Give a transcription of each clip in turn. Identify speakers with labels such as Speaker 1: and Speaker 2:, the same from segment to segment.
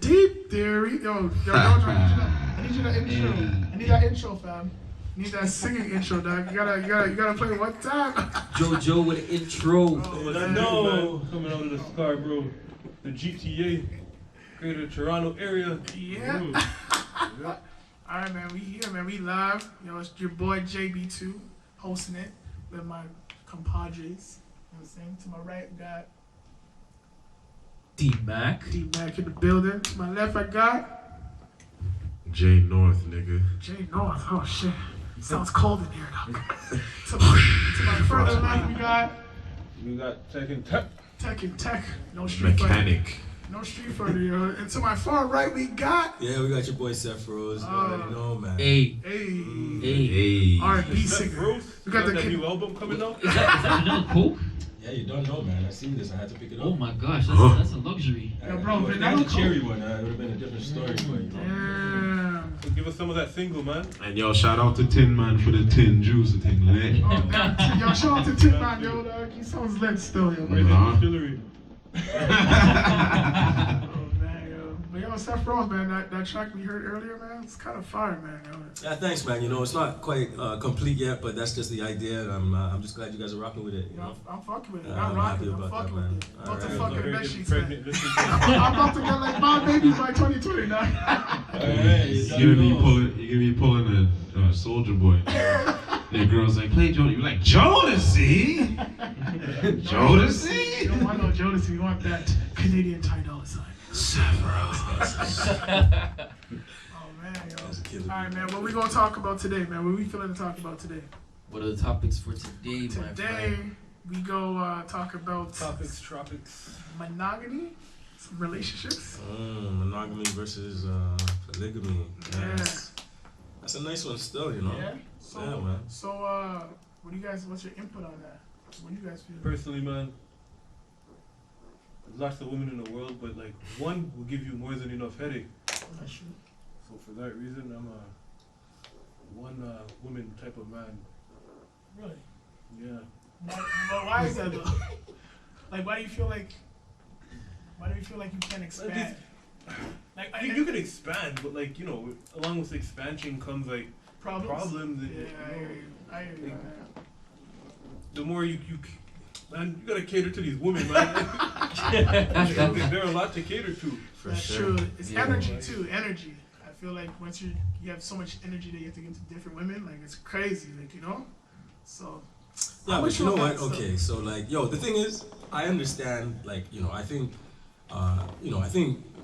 Speaker 1: Deep theory. Yo, I need you to intro. I need that intro, fam. I need that singing intro, dog. You gotta play one time.
Speaker 2: JoJo with an intro.
Speaker 3: Oh, I know. Coming out of the sky, bro. The GTA, Greater Toronto area.
Speaker 1: Yeah.
Speaker 3: Yeah.
Speaker 1: All right, man. We here, man. We live. You know, it's your boy JB2 hosting it with my compadres. You know what I'm saying? To my right, we got
Speaker 2: D.Mac.
Speaker 1: D.Mac in the building. To my left, I got
Speaker 4: J.North, nigga.
Speaker 1: J.North. Oh shit. Sounds cold in here, though. to my further left,
Speaker 3: We got Tech and Tech.
Speaker 1: Tech and Tech. No street
Speaker 4: Mechanic.
Speaker 1: fighter. No street fighter, yo. And to my far right, we got.
Speaker 5: Yeah, we got your boy Sefrose. You already know, man.
Speaker 2: Hey.
Speaker 4: Hey.
Speaker 1: R&B singer.
Speaker 3: Sefrose.
Speaker 1: We got the
Speaker 3: that new album coming out.
Speaker 2: Is that vanilla Coke?
Speaker 5: Yeah, you don't know, man. I seen this. I had to pick it up.
Speaker 2: Oh my gosh, that's a luxury.
Speaker 1: Yo, bro,
Speaker 5: if
Speaker 1: vanilla
Speaker 5: that's a cherry
Speaker 1: Coke.
Speaker 5: one, it would have been a different story for you.
Speaker 1: Damn.
Speaker 3: So give us some of that single, man.
Speaker 4: And yo, shout out to Tin Man for the tin juice, the thing lit.
Speaker 1: Oh, damn. Yo, shout out to Tin Man, yo, dog. He sounds lit still, yo.
Speaker 3: Right in
Speaker 4: Uh-huh.
Speaker 3: the distillery.
Speaker 1: Oh, man, yo. But yo, Sefrose, man, that track we heard earlier, man, it's kind of fire, man, yo.
Speaker 5: Yeah, thanks, man. You know, it's not quite complete yet, but that's just the idea, and I'm just glad you guys are rocking with it. You know,
Speaker 1: I'm fucking with it.
Speaker 5: I'm
Speaker 1: I'm
Speaker 5: happy
Speaker 1: rocking. I'm
Speaker 5: about that,
Speaker 1: fucking
Speaker 5: man.
Speaker 1: with it. I'm about to
Speaker 5: Alright.
Speaker 1: fucking
Speaker 3: Very
Speaker 1: bed
Speaker 3: getting
Speaker 1: sheets, man.
Speaker 3: pregnant this weekend.
Speaker 1: I'm about to get like 5 babies by 2020 now.
Speaker 4: You're gonna be pulling a Soldier Boy. The girl's like, play Jodeci. You're like, Jodeci? Jodeci?
Speaker 1: You don't want no Jodeci. You want that Canadian $10 sign.
Speaker 4: Sefrose.
Speaker 1: Oh, man, yo.
Speaker 5: That's a killer.
Speaker 1: All right, man. What we gonna talk about today, man? What we feeling to talk about today?
Speaker 2: What are the topics for today, my
Speaker 1: Today,
Speaker 2: friend?
Speaker 1: we go talk about
Speaker 3: Tropics.
Speaker 1: monogamy, some relationships.
Speaker 5: Monogamy versus polygamy. Yes. That's a nice one still, you know?
Speaker 1: Yeah. So,
Speaker 5: Yeah, man.
Speaker 1: So, what do you guys? What's your input on that? What do you guys feel?
Speaker 3: Personally, man, there's lots of women in the world, but like one will give you more than enough headache.
Speaker 1: That's true.
Speaker 3: So for that reason, I'm a one woman type of man.
Speaker 1: Really?
Speaker 3: Yeah.
Speaker 1: But why is that though? Like, why do you feel like? Why do you feel like you can't expand? Like,
Speaker 3: You can expand, but like, you know, along with expansion comes like problems. And,
Speaker 1: Yeah,
Speaker 3: you
Speaker 1: I hear
Speaker 3: know,
Speaker 1: you. I hear you.
Speaker 3: the more you man, you gotta cater to these women, man. They're a lot to cater to.
Speaker 5: For
Speaker 1: That's
Speaker 5: sure.
Speaker 1: true. It's
Speaker 2: Yeah.
Speaker 1: energy too. Energy. I feel like once you have so much energy that you have to give to different women, like it's crazy, like, you know. So.
Speaker 5: Yeah,
Speaker 1: I'm
Speaker 5: but
Speaker 1: with
Speaker 5: you know
Speaker 1: on
Speaker 5: what?
Speaker 1: that stuff.
Speaker 5: Okay, so like, yo, the thing is, I understand, like, you know, I think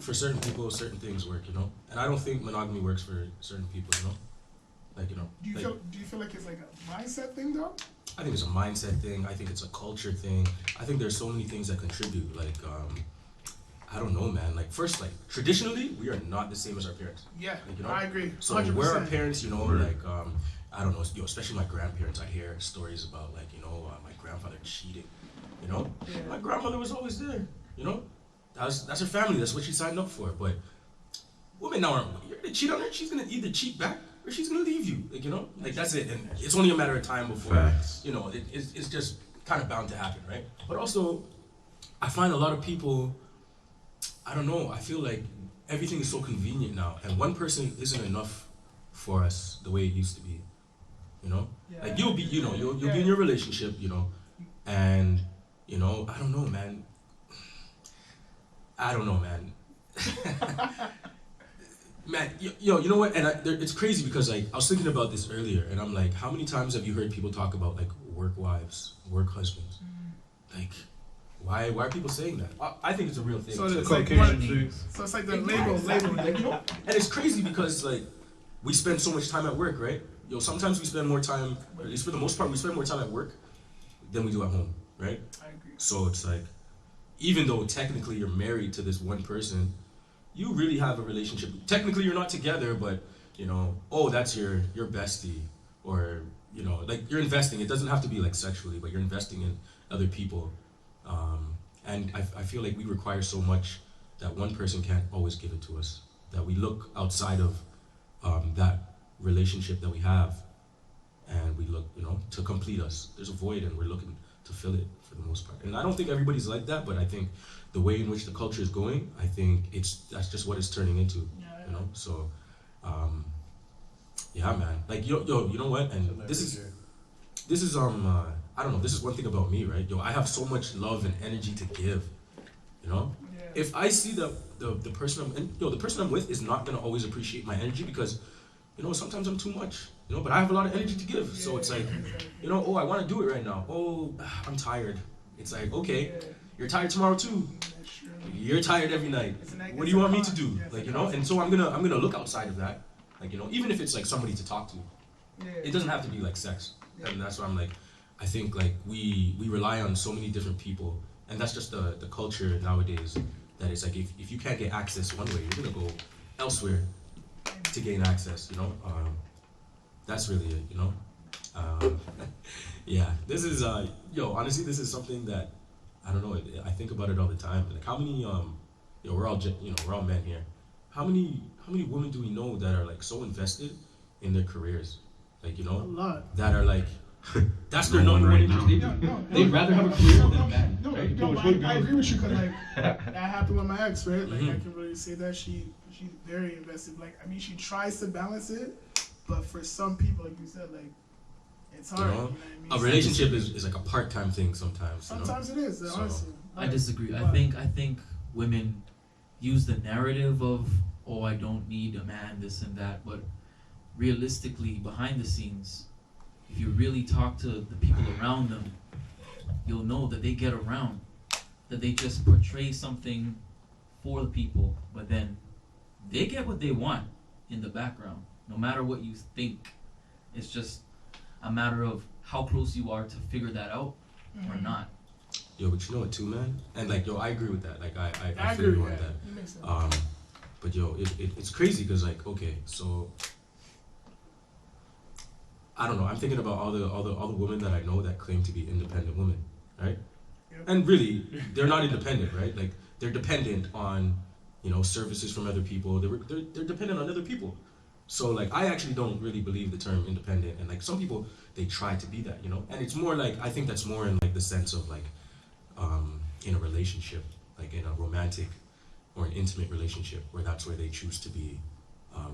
Speaker 5: for certain people, certain things work, you know, and I don't think monogamy works for certain people, you know, like, you know.
Speaker 1: Do you
Speaker 5: like,
Speaker 1: feel like it's like a mindset thing though?
Speaker 5: I think it's a mindset thing. I think it's a culture thing. I think there's so many things that contribute. Like, I don't know, man. Like, first, like, traditionally, we are not the same as our parents.
Speaker 1: Yeah,
Speaker 5: Like, you know?
Speaker 1: I agree.
Speaker 5: So
Speaker 1: 100%.
Speaker 5: where our parents, you know, like, I don't know, you know, especially my grandparents, I hear stories about, like, you know, my grandfather cheating, you know?
Speaker 1: Yeah.
Speaker 5: My grandmother was always there, you know? That's her family, that's what she signed up for. But women now aren't, you're gonna cheat on her, she's gonna either cheat back or she's gonna leave you, like, you know? Like, that's it. And it's only a matter of time before,
Speaker 4: Facts.
Speaker 5: you know, it's just kind of bound to happen, right? But also, I find a lot of people, I don't know, I feel like everything is so convenient now, and one person isn't enough for us the way it used to be, you know?
Speaker 1: Yeah.
Speaker 5: Like, you'll be, you know, you'll be in your relationship, you know, and, you know, I don't know, man. Man, yo, you know what? And it's crazy because, like, I was thinking about this earlier, and I'm like, how many times have you heard people talk about, like, work wives, work husbands? Like, why are people saying that? I think it's a real thing.
Speaker 1: So
Speaker 5: So
Speaker 1: it's like
Speaker 3: Caucasian
Speaker 1: So it's like the label, like, you know?
Speaker 5: and it's crazy because, like, we spend so much time at work, right? Yo, sometimes we spend more time, or at least for the most part, we spend more time at work than we do at home, right?
Speaker 1: I agree.
Speaker 5: So it's like, even though technically you're married to this one person, you really have a relationship. Technically you're not together, but, you know, oh, that's your bestie, or, you know, like, you're investing. It doesn't have to be like sexually, but you're investing in other people. And I feel like we require so much that one person can't always give it to us, that we look outside of that relationship that we have, and we look, you know, to complete us. There's a void, and we're looking to fill it for the most part. And I don't think everybody's like that, but I think the way in which the culture is going, I think that's just what it's turning into, you know. So, yeah, man. Like yo, you know what? And this is I don't know. This is one thing about me, right? Yo, I have so much love and energy to give, you know. If I see the person the person I'm with is not gonna always appreciate my energy because, you know, sometimes I'm too much, you know. But I have a lot of energy to give, so it's like, you know, oh, I want to do it right now. Oh, I'm tired. It's like, okay, you're tired tomorrow too. You're tired every night. What do you want me to do? Like, you know. And so I'm gonna look outside of that, like, you know, even if it's like somebody to talk to. It doesn't have to be like sex, and that's why I'm like, I think like we rely on so many different people, and that's just the culture nowadays. That it's like if you can't get access one way, you're gonna go elsewhere to gain access, you know. That's really it, you know. Yeah, this is honestly, this is something that I don't know. I think about it all the time. Like how many we're all men here. How many women do we know that are like so invested in their careers? Like, you know,
Speaker 1: A lot.
Speaker 5: that are like that's their
Speaker 4: No one
Speaker 5: number one
Speaker 4: right
Speaker 5: interest.
Speaker 4: now.
Speaker 2: They'd rather have a career than a man.
Speaker 1: No,
Speaker 2: right?
Speaker 1: I agree with you because like that happened with my ex, right? Like I can really say that she's very invested. Like I mean, she tries to balance it, but for some people, like you said, like it's hard.
Speaker 5: You know,
Speaker 1: You know what I mean?
Speaker 5: a relationship is like a part-time thing sometimes.
Speaker 1: Sometimes it is,
Speaker 5: So-
Speaker 1: honestly.
Speaker 2: I disagree. I
Speaker 1: But-
Speaker 2: think women use the narrative of, oh, I don't need a man, this and that, but realistically, behind the scenes, if you really talk to the people around them, you'll know that they get around, that they just portray something for the people, but then they get what they want in the background, no matter what you think. It's just a matter of how close you are to figure that out or not.
Speaker 5: Yo, but you know what too, man? And like, yo, I agree with that. Like, I
Speaker 1: I
Speaker 5: feel
Speaker 1: agree
Speaker 5: you
Speaker 1: with
Speaker 5: on
Speaker 1: that.
Speaker 5: that.
Speaker 1: It makes sense.
Speaker 5: But yo, it's crazy because like, okay, so I don't know. I'm thinking about all the women that I know that claim to be independent women, right?
Speaker 1: Yep.
Speaker 5: And really, they're not independent, right? Like they're dependent on, you know, services from other people. They're dependent on other people. So like, I actually don't really believe the term independent. And like some people, they try to be that, you know. And it's more like, I think that's more in like the sense of like, in a relationship, like in a romantic or an intimate relationship, where that's where they choose to be,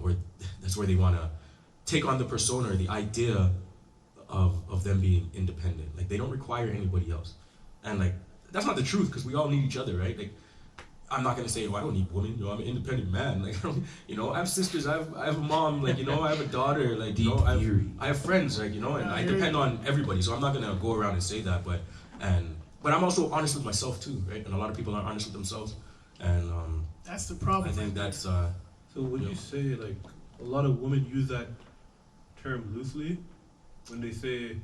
Speaker 5: where that's where they want to take on the persona or the idea of them being independent. Like they don't require anybody else. And like, that's not the truth because we all need each other, right? Like, I'm not gonna say, oh, I don't need women. You know, I'm an independent man. Like, you know, I have sisters. I have a mom. Like, you know, I have a daughter. Like, you know, I have friends. Like, you know, and I depend on everybody. So I'm not gonna go around and say that. But I'm also honest with myself too, right? And a lot of people aren't honest with themselves. And
Speaker 1: That's the problem.
Speaker 5: I think that's
Speaker 3: So when
Speaker 5: Yeah.
Speaker 3: you say like a lot of women use that term loosely, when they say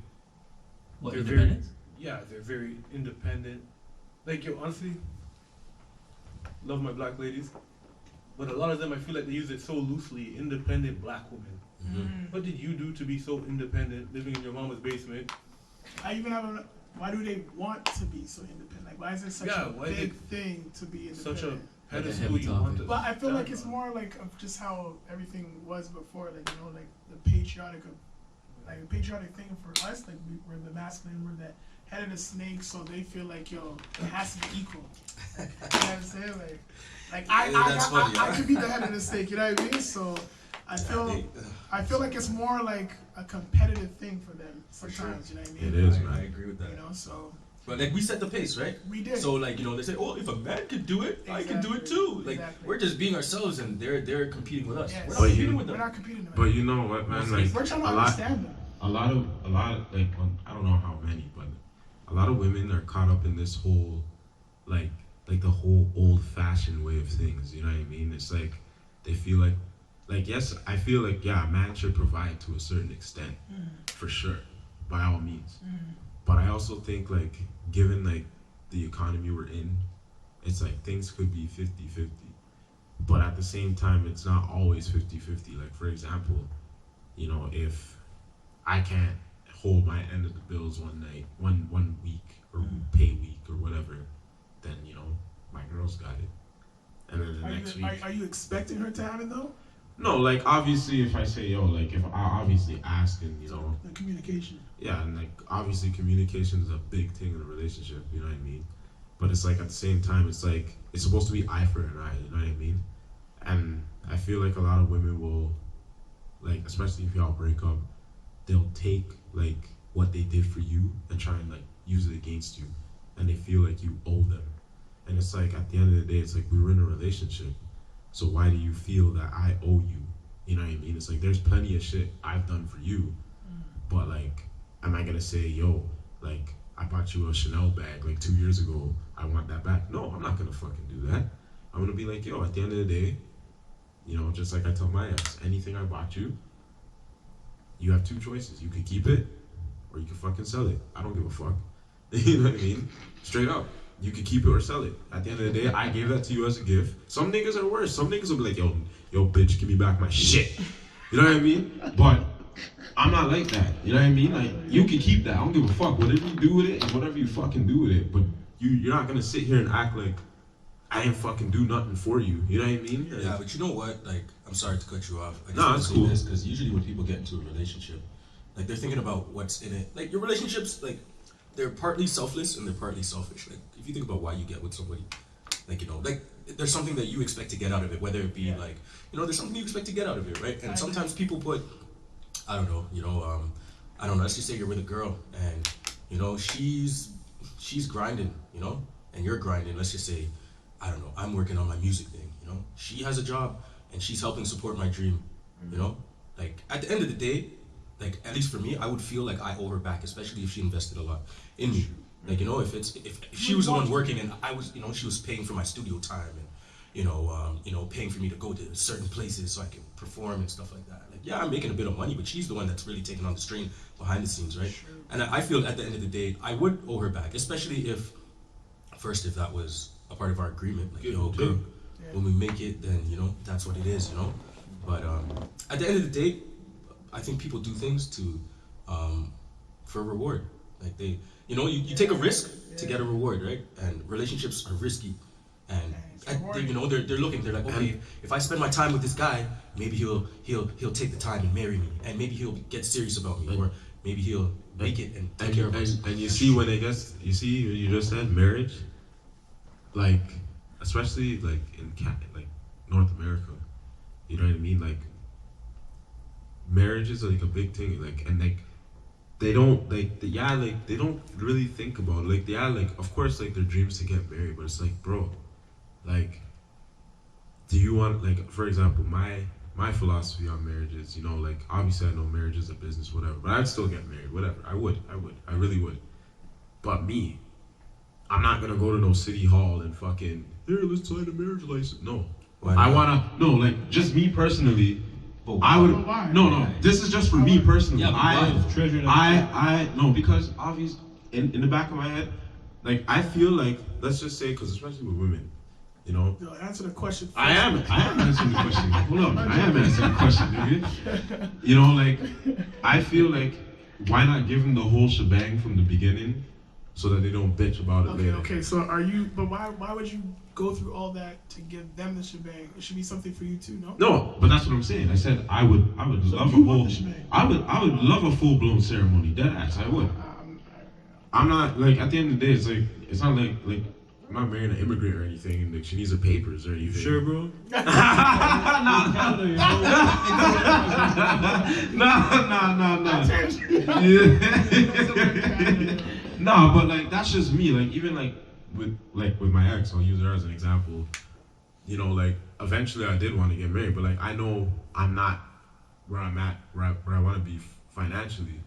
Speaker 2: What,
Speaker 3: they're
Speaker 2: independence?
Speaker 3: they're very independent. Like yo, honestly, love my black ladies, but a lot of them I feel like they use it so loosely. Independent black woman. What did you do to be so independent, living in your mama's basement?
Speaker 1: I even have a. Why do they want to be so independent? Like, why is it such a
Speaker 3: why is
Speaker 1: big
Speaker 3: it
Speaker 1: thing to be independent?
Speaker 3: Such a
Speaker 2: Like a
Speaker 3: pedestal
Speaker 2: heavy
Speaker 3: you want
Speaker 2: topic.
Speaker 3: to.
Speaker 1: But I feel like
Speaker 3: stand
Speaker 1: it's
Speaker 3: on.
Speaker 1: more like of just how everything was before, like, you know, like the patriotic thing for us, like we're the masculine, we're the head of the snake, so they feel like, yo, it has to be equal. Like, you know what I'm saying? Like
Speaker 5: That's funny,
Speaker 1: I
Speaker 5: huh?
Speaker 1: could be the head of the snake, you know what I mean? So I feel like it's more like a competitive thing for them sometimes, you know what I mean?
Speaker 4: It is,
Speaker 5: I
Speaker 4: man.
Speaker 5: agree with that.
Speaker 1: You know, so
Speaker 5: But like we set the pace, right?
Speaker 1: we did.
Speaker 5: So like, you know, they say, oh, if a man could do it, I can do it
Speaker 1: Exactly.
Speaker 5: too. Like
Speaker 1: Exactly.
Speaker 5: we're just being ourselves, and they're competing with us.
Speaker 1: Yes.
Speaker 5: We're not
Speaker 4: But
Speaker 5: competing
Speaker 4: you-
Speaker 5: with
Speaker 1: We're
Speaker 5: them.
Speaker 1: not competing.
Speaker 4: But you know what, man? Like
Speaker 1: We're trying to
Speaker 4: a lot,
Speaker 1: understand them.
Speaker 4: a lot of like I don't know how many, but a lot of women are caught up in this whole like the whole old-fashioned way of things. You know what I mean? It's like they feel like yes, I feel like yeah, a man should provide to a certain extent, for sure, by all means. But I also think like given like the economy we're in, it's like things could be 50-50. But at the same time, it's not always 50-50. Like for example, you know, if I can't hold my end of the bills one week or pay week or whatever, then you know my girl's got it. And then the next week,
Speaker 1: Are you expecting her to have it though?
Speaker 4: No, like obviously, if I say yo, like if I obviously ask and you know,
Speaker 1: The communication.
Speaker 4: yeah, and like obviously communication is a big thing in a relationship. You know what I mean? But it's like at the same time, it's like it's supposed to be eye for an eye. You know what I mean? And I feel like a lot of women will, like, especially if y'all break up, they'll take like what they did for you and try and like use it against you, and they feel like you owe them. And it's like at the end of the day, it's like we were in a relationship, so why do you feel that I owe you? You know what I mean? It's like there's plenty of shit I've done for you, but like, am I gonna say, yo, like I bought you a Chanel bag like 2 years ago, I want that back? No, I'm not gonna fucking do that. I'm gonna be like, yo, at the end of the day, you know, just like I tell my ex, anything I bought you, you have two choices. You could keep it, or you can fucking sell it. I don't give a fuck. You know what I mean? Straight up. You could keep it or sell it. At the end of the day, I gave that to you as a gift. Some niggas are worse. Some niggas will be like, yo, bitch, give me back my shit. You know what I mean? But I'm not like that. You know what I mean? Like, you can keep that. I don't give a fuck. Whatever you do with it, whatever you fucking do with it. But you're not gonna sit here and act like I ain't fucking do nothing for you. You know what I mean? Like,
Speaker 5: Yeah, but you know what? Like, I'm sorry to cut you off. I just
Speaker 4: No,
Speaker 5: want
Speaker 4: that's
Speaker 5: to
Speaker 4: cool.
Speaker 5: say this because usually when people get into a relationship, like they're thinking about what's in it. Like your relationships, like they're partly selfless and they're partly selfish. Like if you think about why you get with somebody, like you know, like there's something that you expect to get out of it, whether it be like you know, there's something you expect to get out of it, right? And sometimes people put, I don't know, I don't know. Let's just say you're with a girl and you know she's grinding, you know, and you're grinding. Let's just say, I don't know, I'm working on my music thing, you know. She has a job and she's helping support my dream, you know. Like at the end of the day, like at least for me, I would feel like I owe her back, especially if she invested a lot in me. Like you know, if she was the one working and I was, you know, she was paying for my studio time and you know, paying for me to go to certain places so I can perform and stuff like that. Like yeah, I'm making a bit of money, but she's the one that's really taking on the strain behind the scenes, right?
Speaker 1: Sure.
Speaker 5: And I feel at the end of the day, I would owe her back, especially if that was a part of our agreement. Like yo, girl, when we make it, then you know that's what it is, you know. But at the end of the day, I think people do things to for a reward. Like they, you know, you take a risk to get a reward, right? And relationships are risky, and you know they're looking. They're like, okay, if I spend my time with this guy, maybe he'll take the time and marry me, and maybe he'll get serious about me, or maybe he'll make it and take care of us.
Speaker 4: And you see when you see what you just said, marriage, like especially like in like North America, you know what I mean? Like marriage is like a big thing, like and like they don't like they don't really think about it. Like like of course like their dreams to get married, but it's like bro, like do you want like for example my philosophy on marriage is, you know, like obviously I know marriage is a business, whatever, but I'd still get married, whatever. I really would. But me, I'm not gonna go to no city hall and fucking here, let's sign a marriage license. No. I wanna like just me personally.
Speaker 5: But
Speaker 4: I would
Speaker 1: why?
Speaker 4: no. This is just for me personally.
Speaker 5: Yeah, but
Speaker 4: I no, because obviously in the back of my head, like I feel like, let's just say, because especially with women, you know.
Speaker 1: Yo, answer the question first.
Speaker 4: I am answering the question. Hold on, I am answering the question, nigga. You know, like I feel like why not give them the whole shebang from the beginning, so that they don't bitch about it later.
Speaker 1: Okay. So are you? But why would you go through all that to give them the shebang? It should be something for you too, no?
Speaker 4: No, but that's what I'm saying. I said I would
Speaker 1: So
Speaker 4: love a
Speaker 1: you want
Speaker 4: whole.
Speaker 1: the shebang?
Speaker 4: I would love a full blown ceremony. Deadass, I would. I'm not like at the end of the day, it's like it's not like I'm not marrying an immigrant or anything, and like she needs her papers or anything.
Speaker 3: Sure, bro.
Speaker 4: No, no, but like that's just me. Like even like with my ex, I'll use her as an example. You know, like eventually I did want to get married, but like I know I'm not where I'm at, where I want to be financially,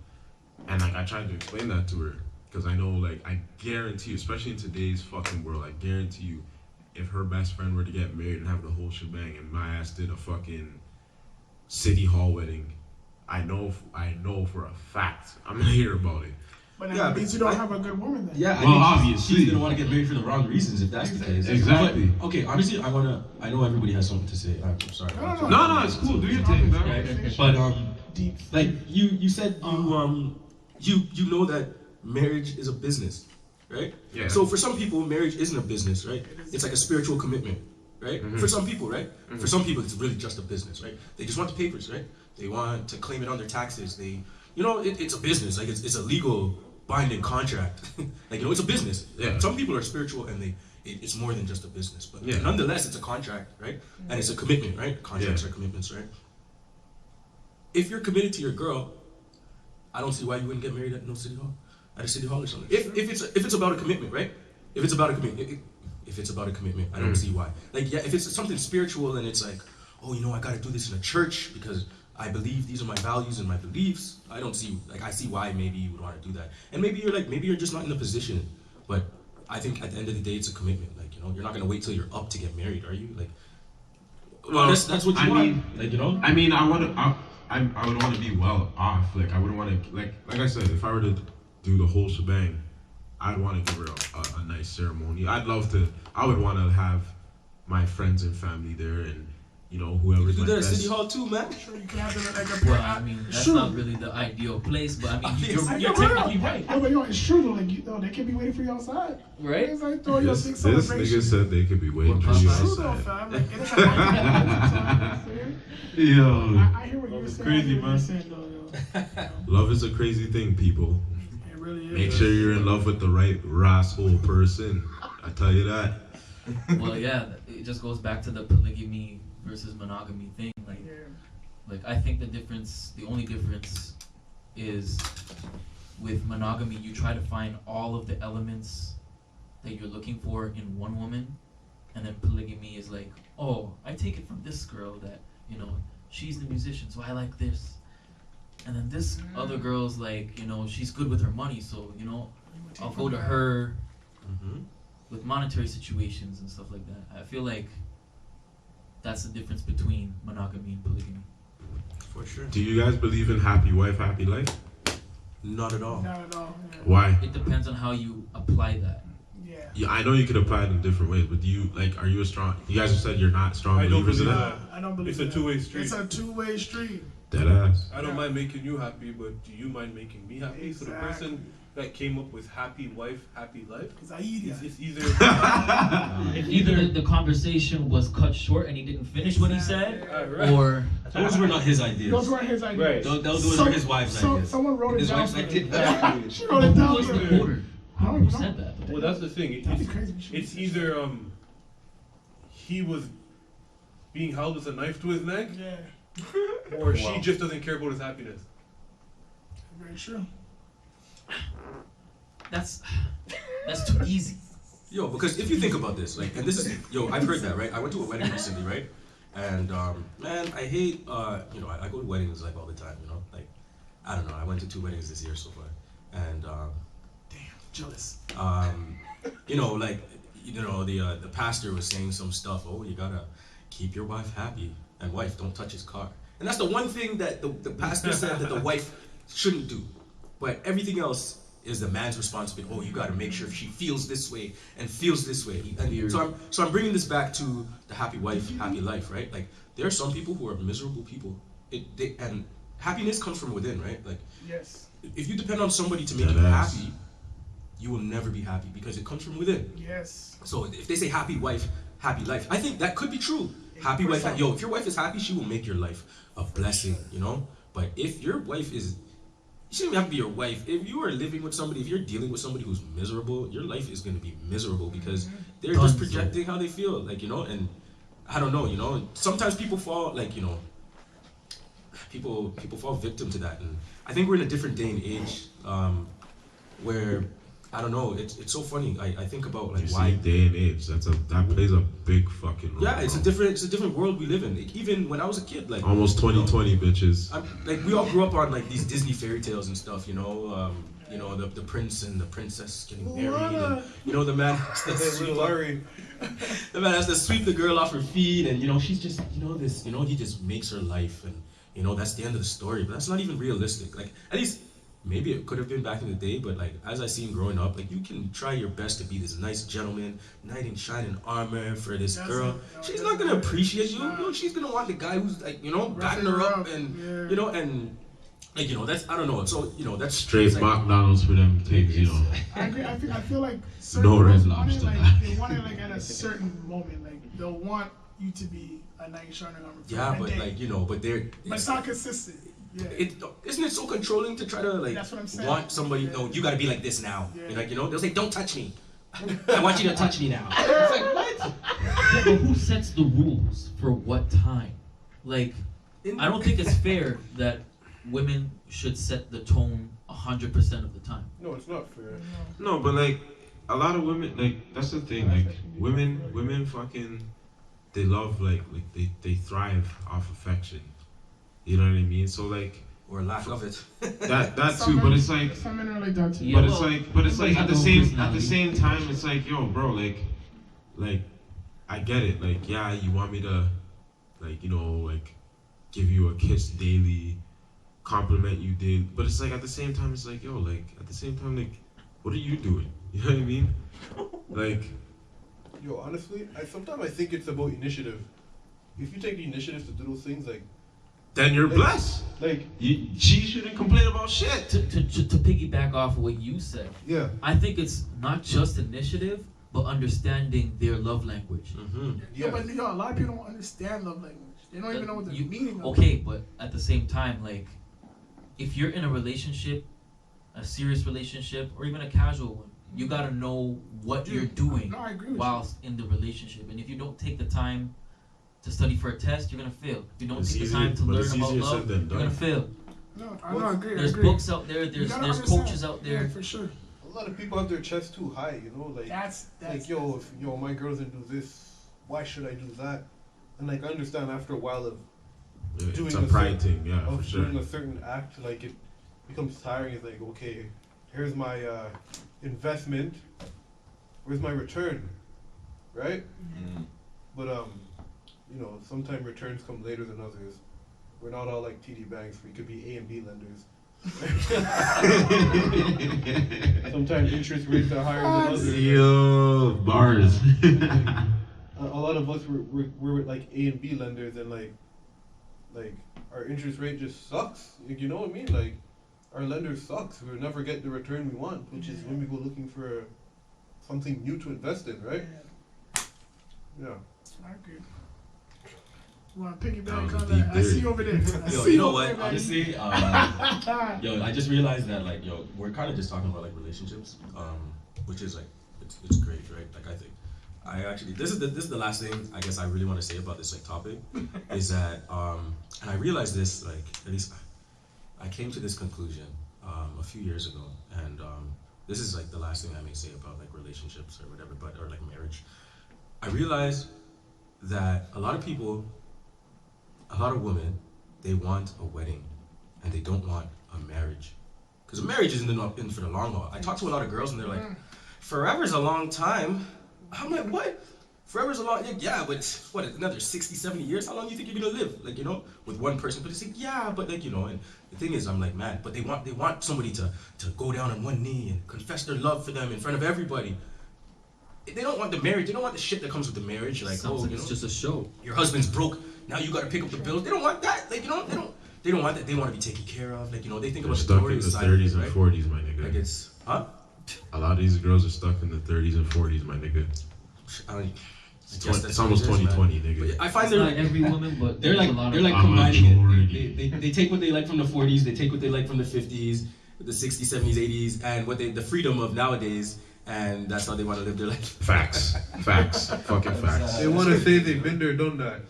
Speaker 4: and like I tried to explain that to her. Because I know, like, I guarantee you, especially in today's fucking world, I guarantee you, if her best friend were to get married and have the whole shebang, and my ass did a fucking city hall wedding, I know for a fact I'm gonna hear about it.
Speaker 1: But that means you don't have a good woman then.
Speaker 5: Yeah,
Speaker 4: Well,
Speaker 5: I think
Speaker 4: obviously.
Speaker 5: she's gonna want to get married for the wrong reasons if that's the case.
Speaker 4: Exactly.
Speaker 5: But, okay, honestly, I know everybody has something to say. I'm sorry.
Speaker 1: No,
Speaker 4: it's cool. Do your thing, man.
Speaker 5: Right? But
Speaker 1: Deep.
Speaker 5: like you said, you know that marriage is a business, right?
Speaker 4: Yeah.
Speaker 5: So for some people, marriage isn't a business, right? It's like a spiritual commitment, right?
Speaker 4: Mhm.
Speaker 5: For some people, right?
Speaker 4: Mhm.
Speaker 5: For some people, it's really just a business, right? They just want the papers, right? They want to claim it on their taxes. It's a business. Like it's a legal binding contract. Like it's a business.
Speaker 4: Yeah.
Speaker 5: Some people are spiritual and it's more than just a business, but
Speaker 4: Yeah.
Speaker 5: nonetheless, it's a contract, right? And it's a commitment, right? Contracts are commitments, right? If you're committed to your girl, I don't see why you wouldn't get married at a city hall or something. If it's about a commitment, right? If it's about a commitment, I don't see why. Like, yeah, if it's something spiritual and it's like, oh, I got to do this in a church because I believe these are my values and my beliefs. I see why maybe you would want to do that. And maybe you're just not in the position. But I think at the end of the day, it's a commitment. Like, you're not gonna wait till you're up to get married, are you? Like,
Speaker 4: Well,
Speaker 5: that's what you want. Like,
Speaker 4: I mean, I would want to be well off. Like, I wouldn't want to, like I said, if I were to do the whole shebang, I'd want to give her a nice ceremony. I would want to have my friends and family there, and whoever's
Speaker 5: do
Speaker 4: my
Speaker 5: that at
Speaker 4: best.
Speaker 5: City Hall too, man.
Speaker 1: Sure, you can have it like a
Speaker 2: Well, I mean, that's
Speaker 1: Sure.
Speaker 2: not really the ideal place, but I mean, you're
Speaker 1: You're
Speaker 2: technically right,
Speaker 1: No, but it's true though. Like they can be waiting for you outside.
Speaker 2: right?
Speaker 1: It's like throwing your big
Speaker 4: This
Speaker 1: celebration.
Speaker 4: nigga said they could be waiting for
Speaker 2: Well,
Speaker 4: you
Speaker 1: It's true though,
Speaker 4: outside.
Speaker 1: fam. Like, it's like,
Speaker 4: Yo,
Speaker 1: I hear what you're
Speaker 3: It's
Speaker 1: saying.
Speaker 3: crazy,
Speaker 1: I hear what
Speaker 3: man.
Speaker 1: you're saying, though, yo.
Speaker 4: love is a crazy thing, people.
Speaker 1: It really is.
Speaker 4: Make sure you're in love with the right rascal person. I tell you that.
Speaker 2: Well, yeah, it just goes back to the polygamy versus monogamy thing.
Speaker 1: Yeah.
Speaker 2: Like I think the only difference is with monogamy, you try to find all of the elements that you're looking for in one woman, and then polygamy is like, oh, I take it from this girl that, she's the musician, so I like this. And then this other girl's like, she's good with her money, so, I'll go to her
Speaker 5: Mm-hmm.
Speaker 2: with monetary situations and stuff like that. I feel like that's the difference between monogamy and polygamy.
Speaker 5: For sure.
Speaker 4: Do you guys believe in happy wife, happy life?
Speaker 5: Not at all.
Speaker 1: Not at all. Yeah.
Speaker 4: Why?
Speaker 2: It depends on how you apply that.
Speaker 1: Yeah.
Speaker 4: Yeah, I know you could apply it in different ways, but you guys have said you're not strong
Speaker 3: I don't
Speaker 4: believers in
Speaker 3: believe
Speaker 4: that?
Speaker 3: that.
Speaker 1: I don't believe
Speaker 3: It's a
Speaker 1: that.
Speaker 3: two-way street.
Speaker 1: It's a two-way street.
Speaker 4: Dead ass.
Speaker 3: I don't mind making you happy, but do you mind making me happy? So the person that came up with happy wife, happy life,
Speaker 1: Because I eat it.
Speaker 3: it's either
Speaker 2: Either the conversation was cut short and he didn't finish what he said,
Speaker 3: Right.
Speaker 2: or
Speaker 5: Those were not his ideas.
Speaker 1: Those were his ideas.
Speaker 3: Right.
Speaker 5: Those were his wife's ideas.
Speaker 1: Someone wrote it
Speaker 5: His
Speaker 1: down.
Speaker 5: wife's
Speaker 1: for
Speaker 5: ideas.
Speaker 1: him. She wrote it
Speaker 2: who
Speaker 1: down.
Speaker 2: was
Speaker 1: for
Speaker 2: the
Speaker 1: him.
Speaker 2: quoter?
Speaker 1: I don't
Speaker 2: Who
Speaker 1: know.
Speaker 2: said that?
Speaker 3: well, that's the thing.
Speaker 1: That'd be crazy. She
Speaker 3: It's
Speaker 1: said
Speaker 3: either he was being held with a knife to his neck,
Speaker 1: that. Yeah.
Speaker 3: or she
Speaker 5: Wow.
Speaker 3: just doesn't care about his happiness.
Speaker 1: Very true.
Speaker 2: That's too easy.
Speaker 5: Yo, because if you think about this, like, and this is, I've heard that, right? I went to a wedding recently, right? And, man, I hate, I go to weddings, like, all the time, like, I don't know, I went to 2 weddings this year so far. And,
Speaker 1: Damn, jealous.
Speaker 5: the pastor was saying some stuff, oh, you gotta keep your wife happy, and wife, don't touch his car. And that's the one thing that the pastor said that the wife shouldn't do. But everything else is the man's responsibility. Oh, you got to make sure she feels this way and feels this way. And so I'm bringing this back to the happy wife, happy life, right? Like, there are some people who are miserable people. And happiness comes from within, right? Like,
Speaker 1: Yes.
Speaker 5: if you depend on somebody to make you
Speaker 4: Yes.
Speaker 5: happy, you will never be happy because it comes from within.
Speaker 1: Yes.
Speaker 5: So if they say happy wife, happy life, I think that could be true. Happy wife, if your wife is happy, she will make your life a blessing, But if your wife is, you shouldn't even have to be your wife. If you are living with somebody, if you're dealing with somebody who's miserable, your life is going to be miserable because they're just projecting how they feel, and I don't know, sometimes people fall, people fall victim to that, and I think we're in a different day and age, where, I don't know, it's so funny, I think about,
Speaker 4: You
Speaker 5: why.
Speaker 4: see, day and age, that plays a big fucking role.
Speaker 5: Yeah, it's a
Speaker 4: bro.
Speaker 5: different world we live in. Even when I was a kid,
Speaker 4: Almost 2020, bitches.
Speaker 5: we all grew up on these Disney fairy tales and stuff, the prince and the princess getting married, and the man has to sweep the man has to sweep the girl off her feet, and she's just this, he just makes her life, and that's the end of the story. But that's not even realistic. Like, at least maybe it could have been back in the day, but as I seen growing up, you can try your best to be this nice gentleman, knight in shining armor for this girl. She's not gonna appreciate you. She's gonna want the guy who's backing her up, and and Like, that's, I don't know. So, that's
Speaker 4: Straight
Speaker 5: it's like,
Speaker 4: McDonald's for them things,
Speaker 1: I agree. I feel like certain
Speaker 4: No Red
Speaker 1: girls want it,
Speaker 4: Lobster.
Speaker 1: like, they want it like at a certain moment. Like they'll want you to be a knight in shining armor. For
Speaker 5: yeah,
Speaker 1: a
Speaker 5: but
Speaker 1: day.
Speaker 5: like, but they're.
Speaker 1: But it's not consistent. Yeah.
Speaker 5: Isn't it so controlling to try to like
Speaker 1: That's what I'm saying.
Speaker 5: want somebody?
Speaker 1: Yeah.
Speaker 5: No, you got to be like this now.
Speaker 1: Yeah.
Speaker 5: And like, they'll say, "Don't touch me." I want you to touch me now. It's like what?
Speaker 2: Yeah, but who sets the rules for what time? Like, I don't think it's fair that women should set the tone 100% of the time.
Speaker 3: No, it's not fair.
Speaker 4: No, but like a lot of women, like that's the thing. Like women fucking, they love like they thrive off affection. You know what I mean? So like
Speaker 5: Or lack of it.
Speaker 4: that
Speaker 1: Some
Speaker 4: too. But
Speaker 1: men-
Speaker 4: it's like,
Speaker 1: some men are like that too.
Speaker 2: Yeah,
Speaker 4: but
Speaker 2: well,
Speaker 4: it's like at the
Speaker 2: everybody's
Speaker 4: same time, it's like, yo, bro, like I get it. Like, yeah, you want me to, like, like give you a kiss daily, compliment you daily, but it's like at the same time, it's like, yo, like at the same time, like, what are you doing? You know what I mean? Like,
Speaker 3: Yo, honestly, sometimes I think it's about initiative. If you take the initiative to do those things, like
Speaker 4: then you're blessed.
Speaker 3: Like,
Speaker 4: She shouldn't complain about shit.
Speaker 2: To piggyback off of what you said,
Speaker 3: yeah.
Speaker 2: I think it's not just initiative, but understanding their love language.
Speaker 5: Mm-hmm.
Speaker 1: Yeah, but a lot of people don't understand love language. They don't even know what the meaning of it.
Speaker 2: Okay, but at the same time, like, if you're in a relationship, a serious relationship, or even a casual one, you gotta know what
Speaker 1: Dude,
Speaker 2: you're doing
Speaker 1: No, I agree with
Speaker 2: whilst in the relationship. And if you don't take the time to study for a test, you're gonna fail. If you don't
Speaker 4: It's
Speaker 2: take
Speaker 4: easy,
Speaker 2: the time to
Speaker 4: but
Speaker 2: learn
Speaker 4: it's
Speaker 2: about
Speaker 4: easier
Speaker 2: love,
Speaker 4: said than
Speaker 2: you're gonna
Speaker 4: done.
Speaker 2: fail.
Speaker 1: you. No, I agree.
Speaker 2: There's
Speaker 1: I agree.
Speaker 2: books out there,
Speaker 1: You
Speaker 2: there's
Speaker 1: gotta
Speaker 2: coaches
Speaker 1: understand.
Speaker 2: out there.
Speaker 1: Yeah, for sure.
Speaker 3: A lot of people have their chest too high, Like,
Speaker 1: That's
Speaker 3: like if my girl doesn't do this, why should I do that? And like I understand after a while of doing
Speaker 4: It's a pride
Speaker 3: certain-
Speaker 4: thing, yeah, for
Speaker 3: of
Speaker 4: sure.
Speaker 3: doing a certain act, like it becomes tiring. It's like, okay, here's my investment. Where's my return? Right? But sometimes returns come later than others. We're not all like TD banks. We could be A and B lenders. Sometimes interest rates are higher than others.
Speaker 4: Yo, bars.
Speaker 3: A lot of us we're like A and B lenders, and like our interest rate just sucks. You know what I mean? Like our lender sucks. We'll never get the return we want, which is when we go looking for something new to invest in, right? Yeah.
Speaker 1: I agree. You want to piggyback
Speaker 4: That was a
Speaker 1: on
Speaker 4: deep
Speaker 1: that? I see
Speaker 4: theory.
Speaker 1: you over there. I
Speaker 5: Yo,
Speaker 1: see
Speaker 5: you know
Speaker 1: over
Speaker 5: what?
Speaker 1: there, man.
Speaker 5: Honestly, I just realized that like, we're kind of just talking about like relationships, which is like it's great, right? Like I actually this is the last thing I guess I really want to say about this like topic is that and I realized this like at least I came to this conclusion a few years ago, and this is like the last thing I may say about like relationships or whatever, or like marriage. I realized that a lot of people, a lot of women, they want a wedding and they don't want a marriage. Because a marriage isn't in for the long haul. I talk to a lot of girls and they're like, forever's a long time. I'm like, what? Forever's a long, yeah, but what, another 60, 70 years? How long do you think you're gonna live? Like, with one person? But it's like, yeah, but like, and the thing is, I'm like, man, but they want somebody to go down on one knee and confess their love for them in front of everybody. They don't want the marriage. They don't want the shit that comes with the marriage. Like,
Speaker 2: Sounds like it's just a show.
Speaker 5: Your husband's broke. Now you got to pick up the bills. They don't want that. Like, they don't want that. They want to be taken care of. Like, they think
Speaker 4: They're
Speaker 5: about the
Speaker 4: stuck in the
Speaker 5: glorious side of
Speaker 4: 30s
Speaker 5: it,
Speaker 4: and
Speaker 5: right?
Speaker 4: 40s, my nigga.
Speaker 5: Like it's, huh?
Speaker 4: A lot of these girls are stuck in the 30s and 40s, my nigga. It's almost 2020, nigga.
Speaker 5: But I find
Speaker 2: It's
Speaker 5: they're
Speaker 2: not every woman, but
Speaker 5: they're
Speaker 2: there's
Speaker 5: like
Speaker 2: a lot
Speaker 5: they're
Speaker 2: of
Speaker 5: like
Speaker 4: A
Speaker 5: combining
Speaker 4: majority.
Speaker 5: it. They take what they like from the 40s. They take what they like from the 50s, the 60s, 70s, 80s, and the freedom of nowadays. And that's how they want to live their life.
Speaker 4: Facts. Fucking facts.
Speaker 3: They want to say they've been there, done that.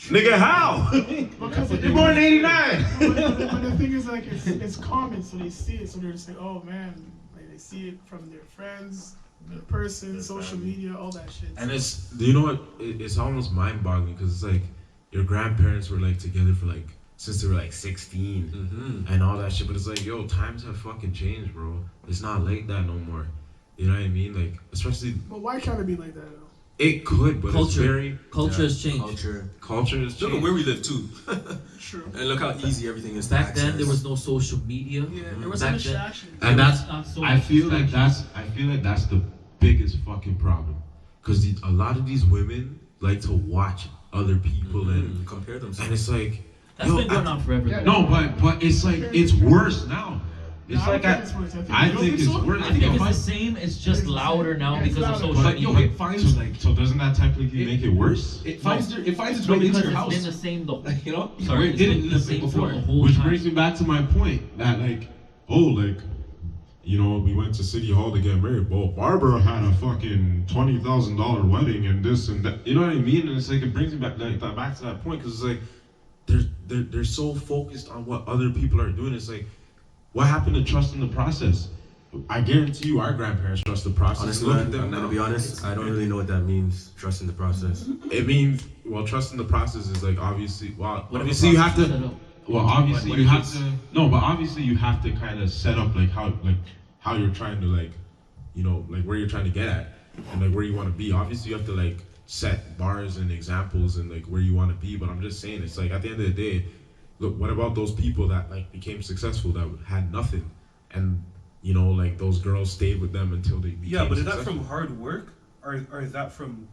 Speaker 4: Nigga, how?
Speaker 1: Because
Speaker 4: You're born in 89.
Speaker 1: but the thing is, like, it's common, so they see it, so they're just like, oh man, like they see it from their friends, the person,
Speaker 4: Their
Speaker 1: social
Speaker 4: family.
Speaker 1: media, all that shit.
Speaker 4: And do you know what? It's almost mind-boggling because it's like your grandparents were like together for like since they were like 16
Speaker 5: Mm-hmm.
Speaker 4: and all that shit. But it's like, yo, times have fucking changed, bro. It's not like that no more. You know what I mean? Like, especially
Speaker 1: But why can't it be like that though?
Speaker 4: it could, but it's very
Speaker 2: Culture has changed.
Speaker 4: culture is
Speaker 5: Look at
Speaker 4: changed.
Speaker 5: where we live too,
Speaker 1: True.
Speaker 5: and look how easy everything is. to
Speaker 2: Back then,
Speaker 5: access.
Speaker 2: there was no social media.
Speaker 1: Yeah, there was
Speaker 2: Back
Speaker 1: some
Speaker 2: then-
Speaker 1: distraction.
Speaker 4: And
Speaker 2: There
Speaker 4: that's
Speaker 2: was not so
Speaker 4: I
Speaker 2: much
Speaker 4: feel like
Speaker 2: distraction.
Speaker 4: that's the biggest fucking problem because a lot of these women like to watch other people and
Speaker 5: compare
Speaker 4: and
Speaker 5: themselves.
Speaker 4: it's like
Speaker 2: That's been going on forever.
Speaker 1: Yeah.
Speaker 2: though.
Speaker 4: No, but it's like it's worse now. It's
Speaker 1: Nah,
Speaker 4: like
Speaker 1: I don't think it's worse.
Speaker 4: I
Speaker 1: You don't
Speaker 4: think it's
Speaker 1: so?
Speaker 4: worse.
Speaker 2: I think
Speaker 4: Yo,
Speaker 2: it's the same. It's just louder now
Speaker 1: Yeah, it's
Speaker 2: because of
Speaker 1: louder.
Speaker 2: social
Speaker 4: But
Speaker 2: media.
Speaker 4: yo, it finds like so doesn't that technically make it worse?
Speaker 5: It finds its
Speaker 2: No,
Speaker 5: way into
Speaker 2: because
Speaker 5: your
Speaker 2: it's
Speaker 5: house.
Speaker 2: been the same the
Speaker 5: You know?
Speaker 2: Sorry,
Speaker 4: Where it
Speaker 2: it's
Speaker 4: didn't
Speaker 2: been the same
Speaker 4: before.
Speaker 2: for the whole
Speaker 4: Which
Speaker 2: time.
Speaker 4: brings me back to my point that like, oh, like, you know, we went to City Hall to get married. Well, Barbara had a fucking $20,000 wedding and this and that. You know what I mean? And it's like it brings me back back to that point because it's like they're so focused on what other people are doing. It's like, what happened to trust in the process? I guarantee you, our grandparents trust the process.
Speaker 5: Honestly,
Speaker 4: Look
Speaker 5: man,
Speaker 4: at them
Speaker 5: I'm gonna
Speaker 4: now.
Speaker 5: be honest. I don't really know what that means. Trust in the process.
Speaker 4: It means, well, trust in the process is like obviously, well,
Speaker 2: What if
Speaker 4: obviously
Speaker 2: a
Speaker 4: you have
Speaker 2: process is
Speaker 4: to.
Speaker 2: set up?
Speaker 4: Well, obviously
Speaker 5: What
Speaker 4: you
Speaker 5: if
Speaker 4: have
Speaker 5: it's-
Speaker 4: to. No, but obviously you have to kind of set up like how you're trying to like, you know, like where you're trying to get at and like where you want to be. Obviously you have to like set bars and examples and like where you want to be. But I'm just saying, it's like at the end of the day, look, what about those people that like became successful that had nothing, and you know, like those girls stayed with them until they became
Speaker 3: Yeah, but is that
Speaker 4: successful?
Speaker 3: from hard work, or is that from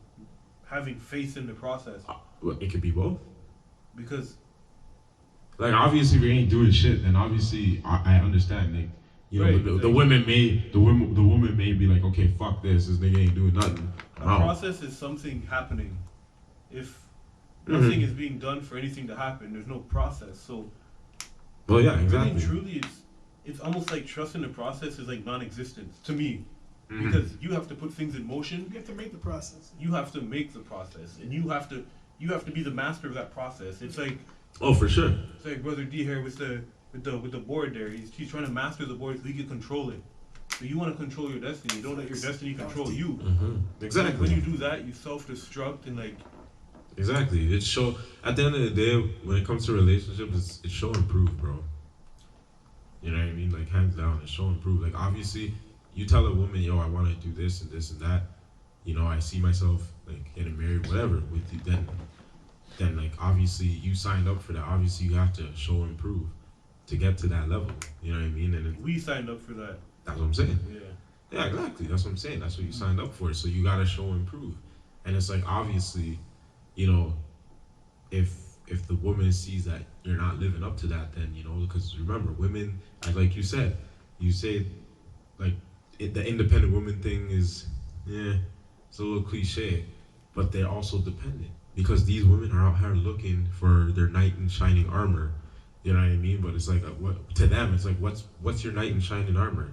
Speaker 3: having faith in the process?
Speaker 4: Well, it could be both.
Speaker 3: Because
Speaker 4: Like obviously we ain't doing shit, and obviously I understand. Like, you know,
Speaker 3: Right,
Speaker 4: the women may be like, okay, fuck this nigga ain't doing nothing.
Speaker 3: a
Speaker 4: Wow.
Speaker 3: process is something happening. If
Speaker 4: Mhm.
Speaker 3: nothing is being done for anything to happen, there's no process. So
Speaker 4: Well, yeah,
Speaker 3: really
Speaker 4: exactly.
Speaker 3: and truly, it's almost like trust in the process is like non-existent to me,
Speaker 4: Mhm.
Speaker 3: because you have to put things in motion.
Speaker 1: You have to make the process.
Speaker 3: You have to make the process, and you have to be the master of that process. It's like
Speaker 4: Oh, for sure.
Speaker 3: Brother D here with the board there. He's trying to master the board so he can control it. So you want to control your destiny. Don't let your destiny control you.
Speaker 4: Exactly.
Speaker 3: When you do that, you self-destruct and like.
Speaker 4: Exactly. It's show. At the end of the day, when it comes to relationships, it's show and prove, bro. You know what I mean? Like hands down, it's show and prove. Like obviously, you tell a woman, yo, I want to do this and this and that. You know, I see myself like getting married, whatever, with you. Then like obviously you signed up for that. Obviously you have to show and prove to get to that level. You know what I mean? And
Speaker 3: We signed up for that.
Speaker 4: that's what I'm saying.
Speaker 3: Yeah.
Speaker 4: Yeah, exactly. That's what I'm saying. That's what you signed up for. So you gotta show and prove. And it's like obviously, you know, if the woman sees that you're not living up to that, then you know, because remember, women, like you said, you say like the independent woman thing is, yeah, it's a little cliche, but they're also dependent because these women are out here looking for their knight in shining armor. You know what I mean? But it's like what to them, it's like what's your knight in shining armor?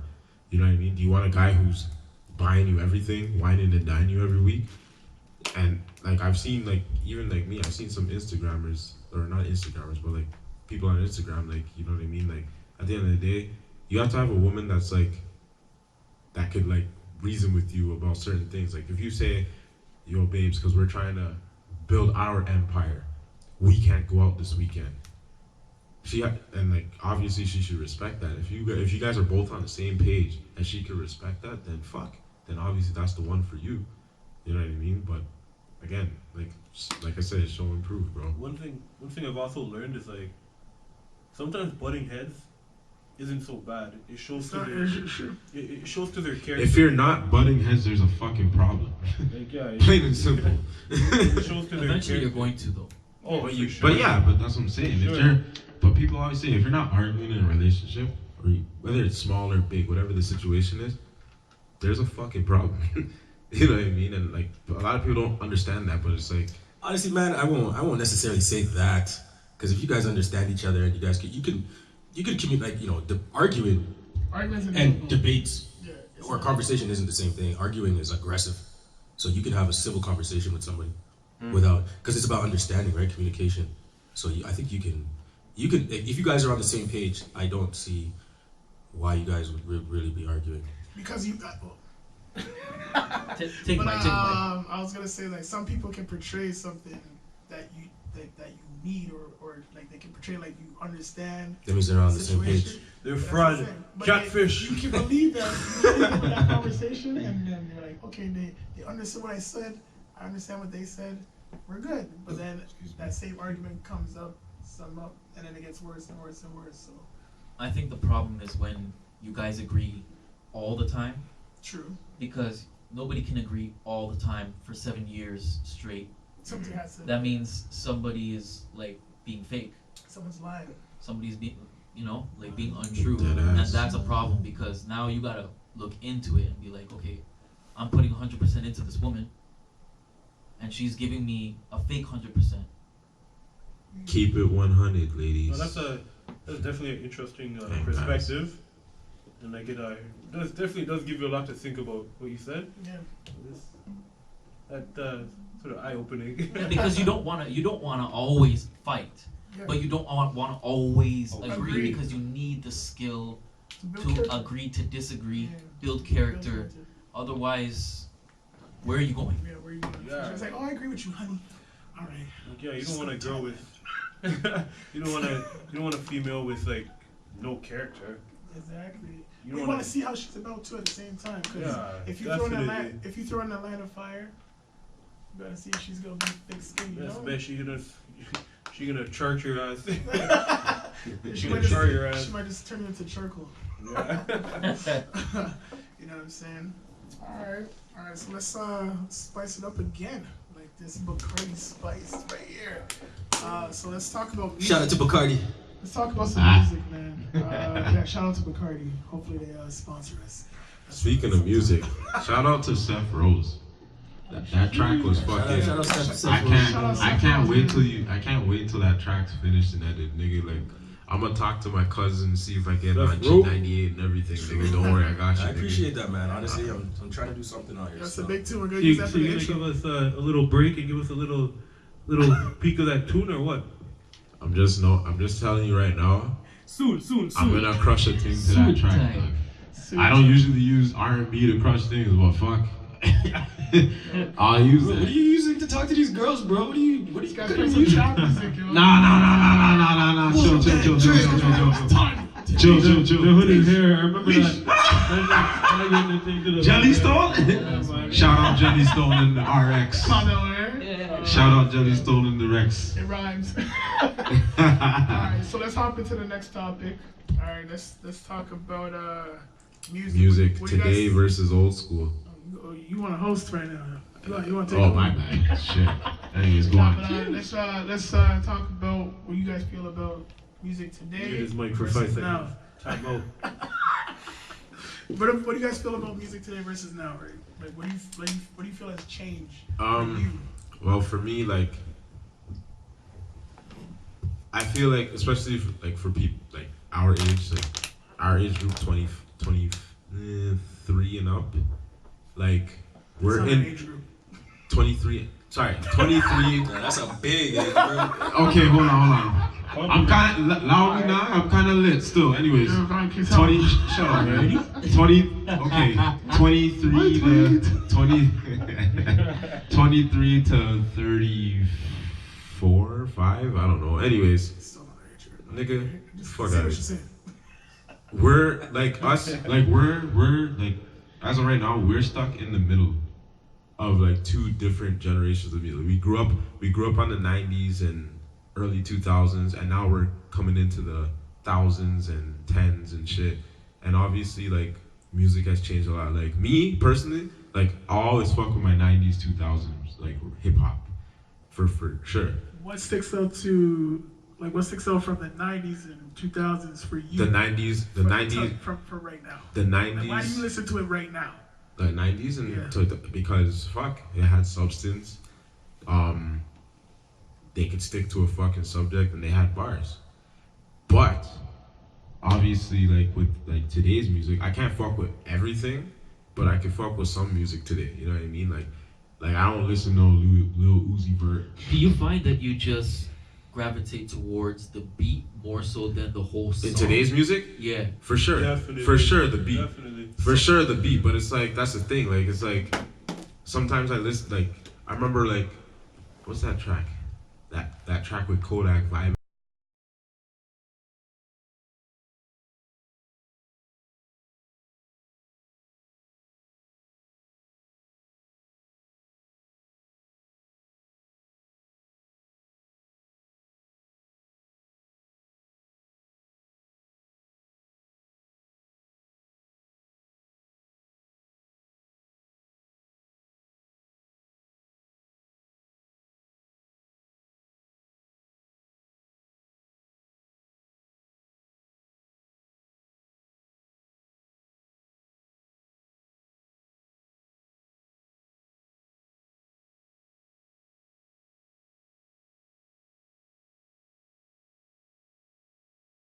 Speaker 4: You know what I mean? Do you want a guy who's buying you everything, whining and dining you every week? And like I've seen, like even like me, I've seen some Instagrammers, or not Instagrammers, but like people on Instagram, like, you know what I mean? Like at the end of the day, you have to have a woman that's like that could like reason with you about certain things. Like if you say, yo babes, because we're trying to build our empire, we can't go out this weekend. And like obviously she should respect that. If you guys are both on the same page and she could respect that, then fuck. Then obviously that's the one for you. You know what I mean? But again, like I said, show and prove, bro.
Speaker 3: One thing I've also learned is like sometimes butting heads isn't so bad. It shows
Speaker 1: It's
Speaker 3: to
Speaker 1: not
Speaker 3: their
Speaker 1: urgent.
Speaker 3: it shows to their character.
Speaker 4: If you're not butting heads, there's a fucking problem.
Speaker 3: like, yeah,
Speaker 4: Plain and simple.
Speaker 3: it shows to their
Speaker 2: Eventually, you're
Speaker 3: character.
Speaker 2: going to though.
Speaker 3: Oh,
Speaker 2: But
Speaker 3: for
Speaker 2: you-
Speaker 3: sure.
Speaker 4: But yeah, but that's what I'm saying.
Speaker 3: Sure.
Speaker 4: But people always say if you're not arguing in a relationship, or whether it's small or big, whatever the situation is, there's a fucking problem. You know what I mean? And like a lot of people don't understand that, but it's like
Speaker 5: Honestly, man, I won't necessarily say that, because if you guys understand each other and you guys can communicate, like, you know, the arguing
Speaker 1: Arguments
Speaker 5: and debates
Speaker 1: Yeah, it's
Speaker 5: or
Speaker 1: not-
Speaker 5: conversation isn't the same thing. Arguing is aggressive, so you can have a civil conversation with somebody without, because it's about understanding, right? Communication. So I think you can if you guys are on the same page, I don't see why you guys would really be arguing.
Speaker 1: because you.
Speaker 2: Take
Speaker 1: But
Speaker 2: my.
Speaker 1: I was gonna say like some people can portray something that you need or like they can portray like you understand
Speaker 5: That means they're on the same
Speaker 1: situation.
Speaker 5: page.
Speaker 3: They're
Speaker 1: That's
Speaker 3: fraud,
Speaker 1: what I'm saying. But
Speaker 3: catfish.
Speaker 1: You can believe that you get into that conversation and then you're like, okay, they understood what I said. I understand what they said. We're good. But then that same argument comes up, and then it gets worse and worse and worse. So
Speaker 2: I think the problem is when you guys agree all the time,
Speaker 1: true.
Speaker 2: because nobody can agree all the time for 7 years straight.
Speaker 1: Something has to.
Speaker 2: That means somebody is like being fake.
Speaker 1: Someone's lying.
Speaker 2: somebody's being, like being untrue,
Speaker 4: Dead
Speaker 2: and
Speaker 4: ass.
Speaker 2: that's a problem because now you gotta look into it and be like, okay, I'm putting 100% into this woman, and she's giving me a fake 100%.
Speaker 4: Keep it 100, ladies.
Speaker 3: No, that's definitely an interesting
Speaker 4: Thanks.
Speaker 3: perspective, and like does definitely does give you a lot to think about what you said.
Speaker 1: Yeah.
Speaker 3: That sort of eye opening.
Speaker 2: Yeah, because you don't wanna always fight,
Speaker 1: Yeah.
Speaker 2: but you don't wanna always
Speaker 5: Agree.
Speaker 2: agree because you need the skill
Speaker 1: build
Speaker 2: to
Speaker 1: character.
Speaker 2: agree to disagree,
Speaker 1: Yeah.
Speaker 2: build
Speaker 1: Build
Speaker 2: character. Otherwise, where are you going?
Speaker 1: Yeah, where you going?
Speaker 3: Yeah.
Speaker 1: She's like, oh, I agree with you, honey. All right.
Speaker 3: Like, yeah, you don't want a girl with you don't want a female with like no character.
Speaker 1: Exactly.
Speaker 3: You
Speaker 1: You
Speaker 3: don't
Speaker 1: want
Speaker 3: want
Speaker 1: to see how she's about to at the same time. Cause
Speaker 3: Yeah,
Speaker 1: if you throw in
Speaker 3: definitely.
Speaker 1: a line of fire, you gotta see if she's gonna be thick skinned. You
Speaker 3: That's
Speaker 1: know.
Speaker 3: best. She gonna charge your ass.
Speaker 1: she
Speaker 3: gonna
Speaker 1: might just
Speaker 3: char your ass.
Speaker 1: she might just turn you into charcoal.
Speaker 3: Yeah.
Speaker 1: You know what I'm saying? All right. So let's spice it up again, like this Bacardi spice right here. So let's talk about music.
Speaker 5: Shout out to Bacardi.
Speaker 1: Let's talk about some music, man. Yeah, shout out to Bacardi. Hopefully they sponsor us.
Speaker 4: Speaking of music, shout out to Sefrose. That track was fucking.
Speaker 5: Shout out Sefrose.
Speaker 4: I can't wait till that track's finished and edited, nigga. Like, I'm gonna talk to my cousin, see if I get on
Speaker 3: Sefrose.
Speaker 4: G98 and everything, nigga. Don't worry, I got you.
Speaker 5: I
Speaker 4: nigga.
Speaker 5: appreciate that, man. Honestly, I'm trying to do something out here.
Speaker 1: That's
Speaker 5: so.
Speaker 1: a big tune. We're gonna
Speaker 3: So
Speaker 1: use
Speaker 3: you,
Speaker 1: that
Speaker 3: so
Speaker 1: for the
Speaker 3: you're gonna
Speaker 1: intro.
Speaker 3: give us a little break and give us a little peek of that tune or what?
Speaker 4: I'm just telling you right now.
Speaker 3: Soon.
Speaker 4: I'm gonna crush a thing to that
Speaker 2: Suit
Speaker 4: track.
Speaker 2: time.
Speaker 4: Dog. I don't usually use R&B to crush things, but fuck. I'll use
Speaker 5: Bro, what are
Speaker 4: it.
Speaker 5: you using to talk to these girls, bro? What are you
Speaker 1: Guys,
Speaker 5: gonna
Speaker 1: play some
Speaker 5: use?
Speaker 1: trap music, yo.
Speaker 4: Nah. Chill.
Speaker 3: The hood is here. I remember that.
Speaker 4: Jelly Stone? Shout out Jelly Stone and the RX.
Speaker 1: Come on, man.
Speaker 4: Shout out Jelly Stone and the Rex.
Speaker 1: It rhymes. Alright, so let's hop into the next topic. Alright, let's talk about music.
Speaker 4: Music
Speaker 1: What do you
Speaker 4: today
Speaker 1: guys-
Speaker 4: versus old school.
Speaker 1: You want to host right now? You want to take
Speaker 4: Oh
Speaker 1: over?
Speaker 4: my bad. Shit. Anyways, go
Speaker 1: Nah, but,
Speaker 4: on.
Speaker 1: let's talk about what you guys feel about music today.
Speaker 3: Use this mic for
Speaker 1: versus
Speaker 3: 5
Speaker 1: now.
Speaker 3: seconds. Time out.
Speaker 1: What do you guys feel about music today versus now, right? Like, what do you feel has changed for you?
Speaker 4: Well, for me, like, I feel like, especially for people like our age group, 23 and up, like, we're
Speaker 1: It's not
Speaker 4: in
Speaker 1: an age group.
Speaker 4: 23. Sorry, 23.
Speaker 5: That's a big age, bro.
Speaker 4: Okay, hold on. I'm kind of loudly now. I'm kind of lit still. Anyways,
Speaker 1: Yeah, Brian, can you tell
Speaker 4: 20.
Speaker 1: me?
Speaker 4: Shut up, man. 20. Okay, 23 to 20. 23 to 34, 5. I don't know. Anyways,
Speaker 1: It's still not an age group.
Speaker 4: nigga,
Speaker 1: Just
Speaker 4: fuck
Speaker 1: say
Speaker 4: that.
Speaker 1: what you're saying.
Speaker 4: We're like us. Like we're like as of right now, we're stuck in the middle of like two different generations of music. We grew up on the 90s and early 2000s, and now we're coming into the thousands and tens and shit. And obviously, like, music has changed a lot. Like, me personally, like, I always fuck with my 90s, 2000s, like, hip hop, for sure.
Speaker 1: What sticks out from the 90s and 2000s for you?
Speaker 4: The 90s,
Speaker 1: for right now.
Speaker 4: the
Speaker 1: Like, why do you
Speaker 4: 90s,
Speaker 1: listen to it right now?
Speaker 4: the 90s, and
Speaker 1: Yeah.
Speaker 4: because fuck, it had substance. They could stick to a fucking subject, and they had bars. But obviously, like with like today's music, I can't fuck with everything, but I can fuck with some music today. You know what I mean? Like I don't listen to Lil Uzi Vert.
Speaker 2: Do you find that you just gravitate towards the beat more so than the whole song?
Speaker 4: In today's music,
Speaker 2: Yeah.
Speaker 4: for sure,
Speaker 3: Definitely.
Speaker 4: for sure the beat.
Speaker 3: Definitely.
Speaker 4: For sure the beat, but it's like that's the thing. Like it's like sometimes I listen. Like I remember like what's that track? That track with Kodak Vibe.